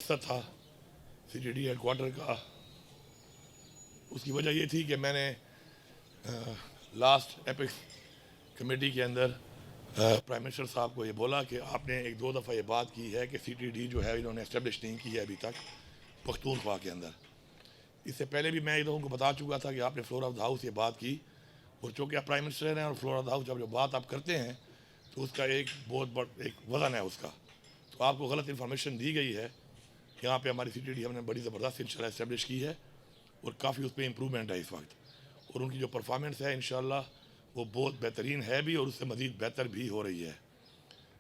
مقصد تھا C T D headquarter کا، اس کی وجہ یہ تھی کہ میں نے لاسٹ ایپکس کمیٹی کے اندر پرائم منسٹر صاحب کو یہ بولا کہ آپ نے ایک دو دفعہ یہ بات کی ہے کہ سی ٹی ڈی جو ہے انہوں نے اسٹیبلش نہیں کی ہے ابھی تک پختونخوا کے اندر۔ اس سے پہلے بھی میں لوگوں کو بتا چکا تھا کہ آپ نے فلور آف دا ہاؤس یہ بات کی، اور چونکہ آپ پرائم منسٹر ہیں اور فلور آف دا ہاؤس جب جو بات آپ کرتے ہیں تو اس کا ایک بہت بڑا ایک وزن ہے اس کا، تو آپ کو غلط انفارمیشن دی گئی ہے۔ یہاں پہ ہماری سی ٹی ڈی ہم نے بڑی زبردست انشاءاللہ اسٹیبلش کی ہے اور کافی اس پہ امپرومنٹ ہے اس وقت، اور ان کی جو پرفارمنس ہے انشاءاللہ وہ بہت بہترین ہے بھی اور اس سے مزید بہتر بھی ہو رہی ہے۔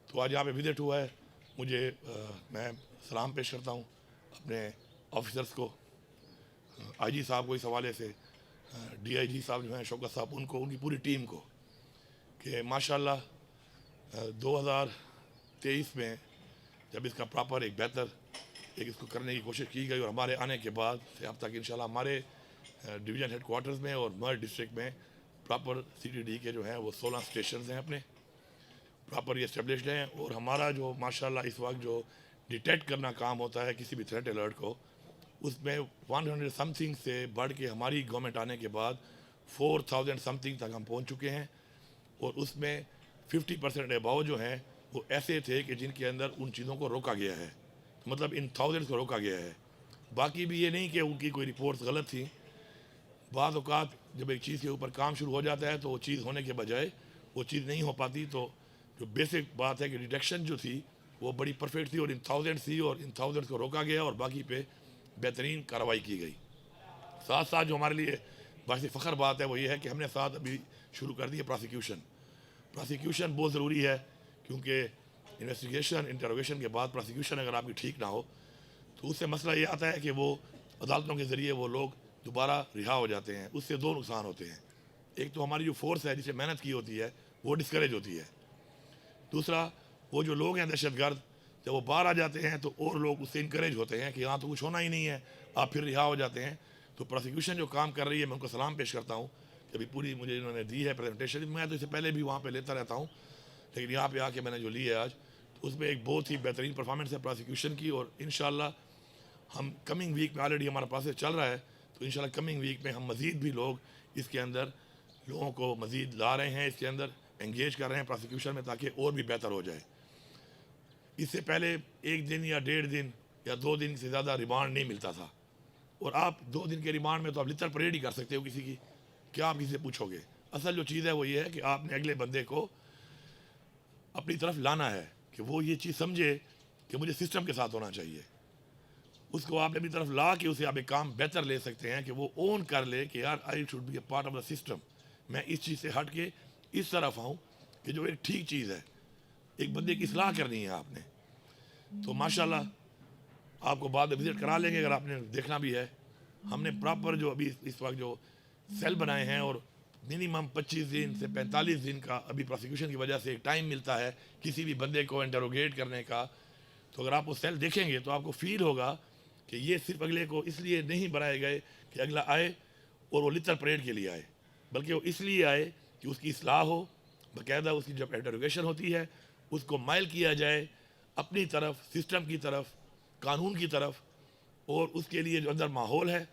تو آج یہاں پہ وزٹ ہوا ہے، مجھے میں سلام پیش کرتا ہوں اپنے آفیسرس کو، آئی جی صاحب کو اس حوالے سے، ڈی آئی جی صاحب جو ہیں شوکت صاحب، ان کو، ان کی پوری ٹیم کو، کہ ماشاءاللہ 2023 میں جب اس کا پراپر ایک بہتر اس کو کرنے کی کوشش کی گئی، اور ہمارے آنے کے بعد سے اب تک انشاءاللہ ہمارے ڈویژن ہیڈ کوارٹرز میں اور مرڈ ڈسٹرکٹ میں پراپر سی ٹی ڈی کے جو ہیں وہ 16 اسٹیشنز ہیں اپنے پراپر یہ اسٹیبلشڈ ہیں، اور ہمارا جو ماشاءاللہ اس وقت جو ڈیٹیکٹ کرنا کام ہوتا ہے کسی بھی تھریٹ الرٹ کو، اس میں 100 سم تھنگ سے بڑھ کے ہماری گورنمنٹ آنے کے بعد 4000 سم تھنگ تک ہم پہنچ چکے ہیں، اور اس میں 50% اباؤ جو ہیں وہ ایسے تھے کہ جن کے اندر ان چیزوں کو روکا گیا ہے، مطلب ان تھاؤزنڈ کو روکا گیا ہے۔ باقی بھی یہ نہیں کہ ان کی کوئی رپورٹس غلط تھیں، بعض اوقات جب ایک چیز کے اوپر کام شروع ہو جاتا ہے تو وہ چیز ہونے کے بجائے وہ چیز نہیں ہو پاتی، تو جو بیسک بات ہے کہ ڈیٹیکشن جو تھی وہ بڑی پرفیکٹ تھی اور ان تھاؤزنڈ تھی، اور ان تھاؤزنڈ کو روکا گیا اور باقی پہ بہترین کارروائی کی گئی۔ ساتھ ساتھ جو ہمارے لیے باعث فخر بات ہے وہ یہ ہے کہ ہم نے ساتھ ابھی شروع کر دی ہے پراسیکیوشن بہت ضروری ہے، کیونکہ انویسٹیگیشن انٹروگیشن کے بعد پراسیکیوشن اگر آپ کی ٹھیک نہ ہو تو اس سے مسئلہ یہ آتا ہے کہ وہ عدالتوں کے ذریعے وہ لوگ دوبارہ رہا ہو جاتے ہیں۔ اس سے دو نقصان ہوتے ہیں، ایک تو ہماری جو فورس ہے جسے محنت کی ہوتی ہے وہ ڈسکریج ہوتی ہے، دوسرا وہ جو لوگ ہیں دہشت گرد جب وہ باہر آ جاتے ہیں تو اور لوگ اس سے انکریج ہوتے ہیں کہ یہاں تو کچھ ہونا ہی نہیں ہے، آپ پھر رہا ہو جاتے ہیں۔ تو پروسیکیوشن جو کام کر رہی ہے میں ان کو سلام پیش کرتا ہوں کہ ابھی پوری مجھے انہوں نے دی ہے پریزنٹیشن، میں تو اس سے پہلے بھی وہاں پہ لیتا رہتا ہوں لیکن یہاں پہ آ کے میں نے جو لی ہے آج تو اس میں ایک بہت ہی بہترین پرفارمنس ہے پروسیکیوشن کی، اور انشاءاللہ ہم کمنگ ویک میں آلریڈی ہمارا پروسیس چل رہا ہے، تو انشاءاللہ کمنگ ویک میں ہم مزید بھی لوگ اس کے اندر لوگوں کو مزید لا رہے ہیں، اس کے اندر انگیج کر رہے ہیں پروسیکیوشن میں تاکہ اور بھی بہتر ہو جائے۔ اس سے پہلے 1 دن یا 1.5 دن یا 2 دن سے زیادہ ریمانڈ نہیں ملتا تھا، اور آپ 2 دن کے ریمانڈ میں تو آپ لتر پریڈ ہی کر سکتے ہو کسی کی، کیا آپ کسی سے پوچھو گے؟ اصل جو چیز ہے وہ یہ ہے کہ آپ نے اگلے بندے کو اپنی طرف لانا ہے کہ وہ یہ چیز سمجھے کہ مجھے سسٹم کے ساتھ ہونا چاہیے، اس کو آپ نے اپنی طرف لا کے اسے آپ ایک کام بہتر لے سکتے ہیں کہ وہ اون کر لے کہ یار I should be a part of the system, میں اس چیز سے ہٹ کے اس طرف آؤں کہ جو ایک ٹھیک چیز ہے، ایک بندے کی اصلاح کرنی ہے آپ نے۔ تو ماشاءاللہ آپ کو بعد میں وزٹ کرا لیں گے اگر آپ نے دیکھنا بھی ہے، ہم نے پراپر جو ابھی اس وقت جو سیل بنائے ہیں، اور منیمم 25 دن سے 45 دن کا ابھی پروسیکیوشن کی وجہ سے ایک ٹائم ملتا ہے کسی بھی بندے کو انٹروگیٹ کرنے کا، تو اگر آپ وہ سیل دیکھیں گے تو آپ کو فیل ہوگا کہ یہ صرف اگلے کو اس لیے نہیں بنائے گئے کہ اگلا آئے اور وہ لتر پریڈ کے لیے آئے، بلکہ وہ اس لیے آئے کہ اس کی اصلاح ہو، باقاعدہ اس کی جب انٹروگیشن ہوتی ہے اس کو مائل کیا جائے اپنی طرف، سسٹم کی طرف، قانون کی طرف، اور اس کے لیے جو اندر ماحول ہے،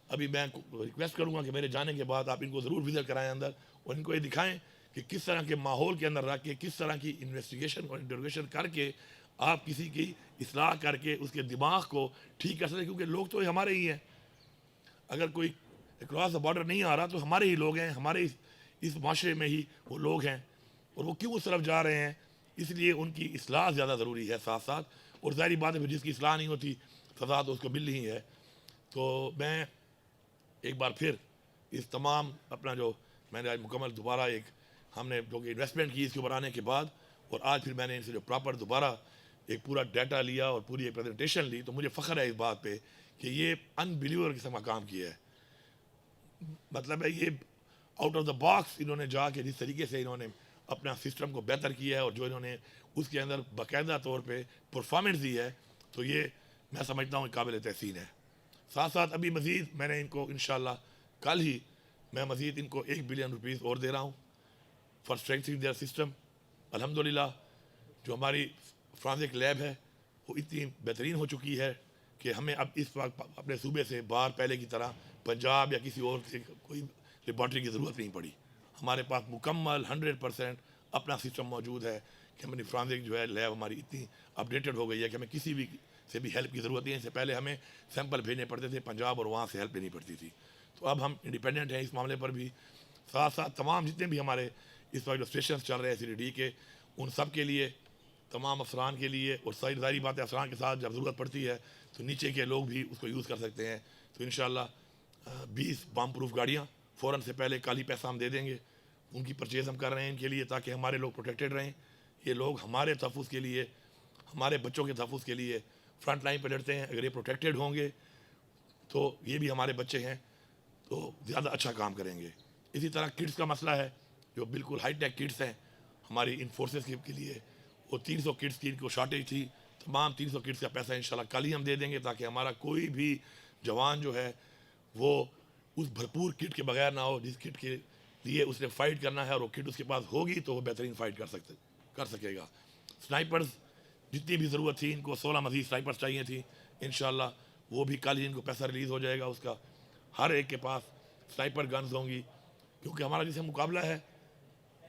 ابھی میں ریکویسٹ کروں گا کہ میرے جانے کے بعد آپ ان کو ضرور وزٹ کرائیں اندر، اور ان کو یہ دکھائیں کہ کس طرح کے ماحول کے اندر رکھ کے کس طرح کی انویسٹیگیشن اور انٹروگیشن کر کے آپ کسی کی اصلاح کر کے اس کے دماغ کو ٹھیک کر سکتے، کیونکہ لوگ تو ہمارے ہی ہیں، اگر کوئی اکراس دا بارڈر نہیں آ رہا تو ہمارے ہی لوگ ہیں، ہمارے اس معاشرے میں ہی وہ لوگ ہیں، اور وہ کیوں اس طرف جا رہے ہیں، اس لیے ان کی اصلاح زیادہ ضروری ہے ساتھ ساتھ، اور ظاہری بات ہے پھر جس کی اصلاح نہیں ہوتی سزا تو اس کو مل رہی ہے۔ تو میں ایک بار پھر اس تمام اپنا جو میں نے آج مکمل دوبارہ ایک ہم نے جو کہ انویسٹمنٹ کی اس کے اوپر آنے کے بعد، اور آج پھر میں نے ان سے جو پراپر دوبارہ ایک پورا ڈیٹا لیا اور پوری ایک پریزنٹیشن لی، تو مجھے فخر ہے اس بات پہ کہ یہ انبلیور قسم کا کام کیا ہے، مطلب ہے یہ آؤٹ آف دا باکس انہوں نے جا کے جس طریقے سے انہوں نے اپنا سسٹم کو بہتر کیا ہے اور جو انہوں نے اس کے اندر باقاعدہ طور پہ پرفارمنس دی ہے، تو یہ میں سمجھتا ہوں قابل تحسین ہے۔ ساتھ ساتھ ابھی مزید میں نے ان کو انشاءاللہ کل ہی میں مزید ان کو 1 بلین روپیز اور دے رہا ہوں فار اسٹرینتھنگ دیئر سسٹم۔ الحمدللہ جو ہماری فرانزک لیب ہے وہ اتنی بہترین ہو چکی ہے، کہ ہمیں اب اس وقت اپنے صوبے سے باہر پہلے کی طرح پنجاب یا کسی اور سے کوئی لیبارٹری کی ضرورت نہیں پڑی. ہمارے پاس مکمل 100% اپنا سسٹم موجود ہے کہ ہماری فرانزک جو ہے لیب ہماری اتنی اپڈیٹڈ ہو گئی ہے کہ ہمیں کسی بھی سے بھی ہیلپ کی ضرورت نہیں ہے. اس سے پہلے ہمیں سیمپل بھیجنے پڑتے تھے پنجاب اور وہاں سے ہیلپ لینی پڑتی تھی. تو اب ہم انڈیپینڈنٹ ہیں اس معاملے پر بھی. ساتھ ساتھ تمام جتنے بھی ہمارے اس وقت جو اسٹیشنز چل رہے ہیں CTD کے, ان سب کے لیے, تمام افسران کے لیے, اور ظاہری بات ہے افسران کے ساتھ جب ضرورت پڑتی ہے تو نیچے کے لوگ بھی اس کو یوز کر سکتے ہیں. تو انشاءاللہ 20 بام پروف گاڑیاں فوراً سے پہلے کل ہی پیسہ ہم دے دیں گے. ان کی پرچیز ہم کر رہے ہیں ان کے لیے تاکہ ہمارے لوگ پروٹیکٹڈ رہیں. یہ لوگ ہمارے تحفظ کے لیے, ہمارے بچوں کے تحفظ کے لیے فرنٹ لائن پہ لڑتے ہیں. اگر یہ پروٹیکٹڈ ہوں گے تو یہ بھی ہمارے بچے ہیں تو زیادہ اچھا کام کریں گے. اسی طرح کٹس کا مسئلہ ہے جو بالکل ہائی ٹیک کٹس ہیں ہماری ان فورسز کے لیے. وہ 300 کٹس کی ان کو شارٹیج تھی. تمام 300 کٹس کا پیسہ انشاءاللہ کل ہی ہم دے دیں گے تاکہ ہمارا کوئی بھی جوان جو ہے وہ اس بھرپور کٹ کے بغیر نہ ہو جس کٹ کے لیے اس نے فائٹ کرنا ہے, اور وہ کٹ اس کے پاس ہوگی تو وہ بہترین فائٹ کر سکے گا. سنائپرز جتنی بھی ضرورت تھی, ان کو 16 مزید سنائپرز چاہیے تھی. انشاءاللہ وہ بھی کل ہی ان کو پیسہ ریلیز ہو جائے گا اس کا. ہر ایک کے پاس سنائپر گنز ہوں گی کیونکہ ہمارا جسے مقابلہ ہے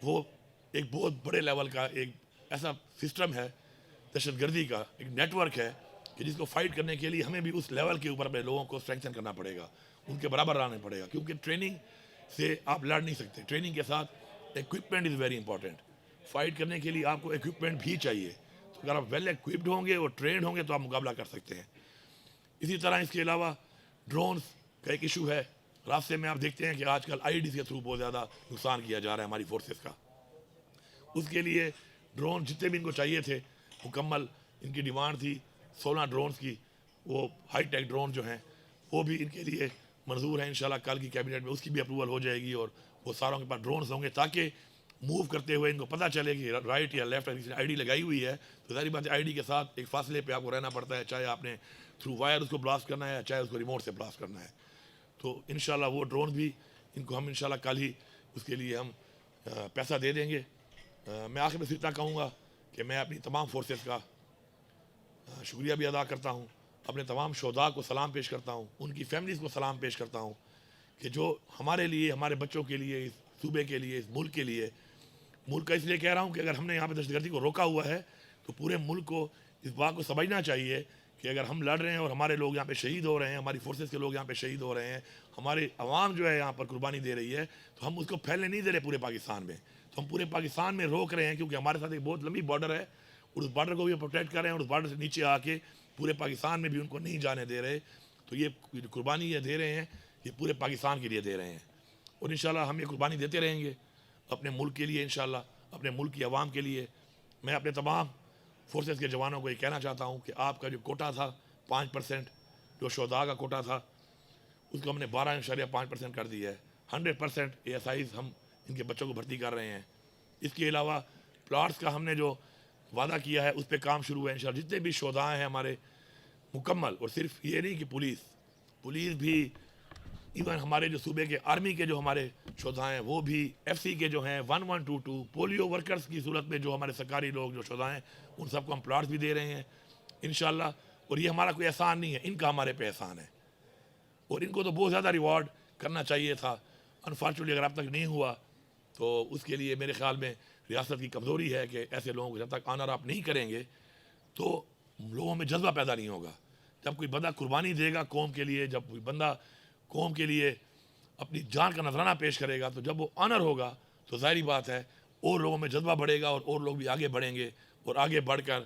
وہ ایک بہت بڑے لیول کا ایک ایسا سسٹم ہے دہشت گردی کا, ایک نیٹ ورک ہے کہ جس کو فائٹ کرنے کے لیے ہمیں بھی اس لیول کے اوپر اپنے لوگوں کو اسٹرینگتھن کرنا پڑے گا, ان کے برابر لانا پڑے گا. کیونکہ ٹریننگ سے آپ لڑ نہیں سکتے. ٹریننگ کے ساتھ equipment is very important. Fight کرنے کے لیے آپ کو ایکوپمنٹ بھی چاہیے. تو اگر آپ ویل ایکوپڈ ہوں گے اور ٹرینڈ ہوں گے تو آپ مقابلہ کر سکتے ہیں. اسی طرح اس کے علاوہ ڈرونز کا ایک ایشو ہے. راستے میں آپ دیکھتے ہیں کہ آج کل IEDs کے تھرو بہت زیادہ نقصان کیا جا رہا ہے ہماری فورسز کا. اس کے لیے ڈرون جتنے بھی ان کو چاہیے تھے مکمل ان کی ڈیمانڈ تھی 16 ڈرونز کی. وہ ہائی ٹیک ڈرون جو ہیں وہ بھی ان کے لیے منظور ہیں. انشاءاللہ کل کی کیبنٹ میں اس کی بھی اپروول ہو جائے گی اور وہ ساروں کے پاس ڈرونز ہوں گے تاکہ موو کرتے ہوئے ان کو پتہ چلے کہ رائٹ یا لیفٹ کسی نے ID لگائی ہوئی ہے تو ظاہری بات ہے ID کے ساتھ ایک فاصلے پہ آپ کو رہنا پڑتا ہے, چاہے آپ نے تھرو وائر اس کو بلاسٹ کرنا ہے چاہے اس کو ریموٹ سے بلاسٹ کرنا ہے. تو انشاءاللہ وہ ڈرون بھی ان کو ہم انشاءاللہ کل ہی اس کے لیے ہم پیسہ دے دیں گے. میں آخر میں اتنا کہوں گا کہ میں اپنی تمام فورسز کا شکریہ بھی ادا کرتا ہوں, اپنے تمام شہداء کو سلام پیش کرتا ہوں, ان کی فیملیز کو سلام پیش کرتا ہوں کہ جو ہمارے لیے, ہمارے بچوں کے لیے, اس صوبے کے لیے, اس ملک کے لیے, ملک کا اس لیے کہہ رہا ہوں کہ اگر ہم نے یہاں پہ دہشت گردی کو روکا ہوا ہے تو پورے ملک کو اس بات کو سمجھنا چاہیے کہ اگر ہم لڑ رہے ہیں اور ہمارے لوگ یہاں پہ شہید ہو رہے ہیں, ہماری فورسز کے لوگ یہاں پہ شہید ہو رہے ہیں, ہمارے عوام جو ہے یہاں پر قربانی دے رہی ہے, تو ہم اس کو پھیلنے نہیں دے رہے پورے پاکستان میں. تو ہم پورے پاکستان میں روک رہے ہیں کیونکہ ہمارے ساتھ ایک بہت لمبی بارڈر ہے اور اس بارڈر کو بھی پروٹیکٹ کر رہے ہیں اور اس بارڈر سے نیچے آ کے پورے پاکستان میں بھی ان کو نہیں جانے دے رہے. تو یہ قربانی یہ دے رہے ہیں یہ پورے پاکستان کے لیے دے رہے ہیں اور انشاءاللہ ہم یہ قربانی دیتے رہیں گے اپنے ملک کے لیے, انشاءاللہ اپنے ملک کی عوام کے لیے. میں اپنے تمام فورسز کے جوانوں کو یہ کہنا چاہتا ہوں کہ آپ کا جو کوٹا تھا 5% جو شہداء کا کوٹا تھا اس کو ہم نے 12.5% کر دیا ہے. 100% ASIs ہم ان کے بچوں کو بھرتی کر رہے ہیں. اس کے علاوہ پلاٹس کا ہم نے جو وعدہ کیا ہے اس پہ کام شروع ہے انشاءاللہ. جتنے بھی شہداء ہیں ہمارے مکمل, اور صرف یہ نہیں کہ پولیس بھی, ایون ہمارے جو صوبے کے آرمی کے جو ہمارے شہداء ہیں وہ بھی, FC کے جو ہیں 1122 پولیو ورکرز کی صورت میں جو ہمارے سرکاری لوگ جو شہداء ہیں ان سب کو ہم پلاٹس بھی دے رہے ہیں انشاءاللہ. اور یہ ہمارا کوئی احسان نہیں ہے, ان کا ہمارے پہ احسان ہے اور ان کو تو بہت زیادہ ریوارڈ کرنا چاہیے تھا. انفارچونیٹلی اگر اب تک نہیں ہوا تو اس کے لیے میرے خیال میں ریاست کی کمزوری ہے کہ ایسے لوگوں کو جب تک آنر آپ نہیں کریں گے تو لوگوں میں جذبہ پیدا نہیں ہوگا. جب کوئی بندہ قربانی دے گا قوم کے لیے, جب کوئی بندہ قوم کے لیے اپنی جان کا نذرانہ پیش کرے گا تو جب وہ آنر ہوگا تو ظاہری بات ہے اور لوگوں میں جذبہ بڑھے گا اور لوگ بھی آگے بڑھیں گے اور آگے بڑھ کر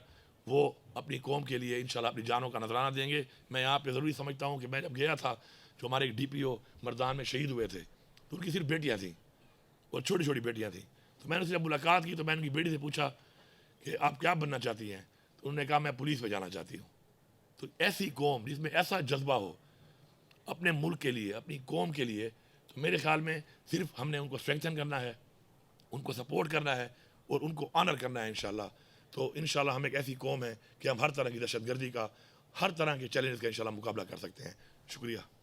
وہ اپنی قوم کے لیے انشاءاللہ اپنی جانوں کا نذرانہ دیں گے. میں یہاں پہ ضروری سمجھتا ہوں کہ میں جب گیا تھا جو ہمارے ایک DPO مردان میں شہید ہوئے تھے تو ان کی صرف بیٹیاں تھیں اور چھوٹی چھوٹی بیٹیاں تھیں. تو میں نے ان سے جب ملاقات کی تو میں نے ان کی بیٹی سے پوچھا کہ آپ کیا بننا چاہتی ہیں, تو انہوں نے کہا میں پولیس میں جانا چاہتی ہوں. تو ایسی قوم جس میں ایسا جذبہ ہو اپنے ملک کے لیے, اپنی قوم کے لیے, تو میرے خیال میں صرف ہم نے ان کو اسٹرینگتھن کرنا ہے, ان کو سپورٹ کرنا ہے اور ان کو آنر کرنا ہے انشاءاللہ. تو انشاءاللہ ہم ایک ایسی قوم ہے کہ ہم ہر طرح کی دہشت گردی کا, ہر طرح کے چیلنج کا انشاءاللہ مقابلہ کر سکتے ہیں. شکریہ.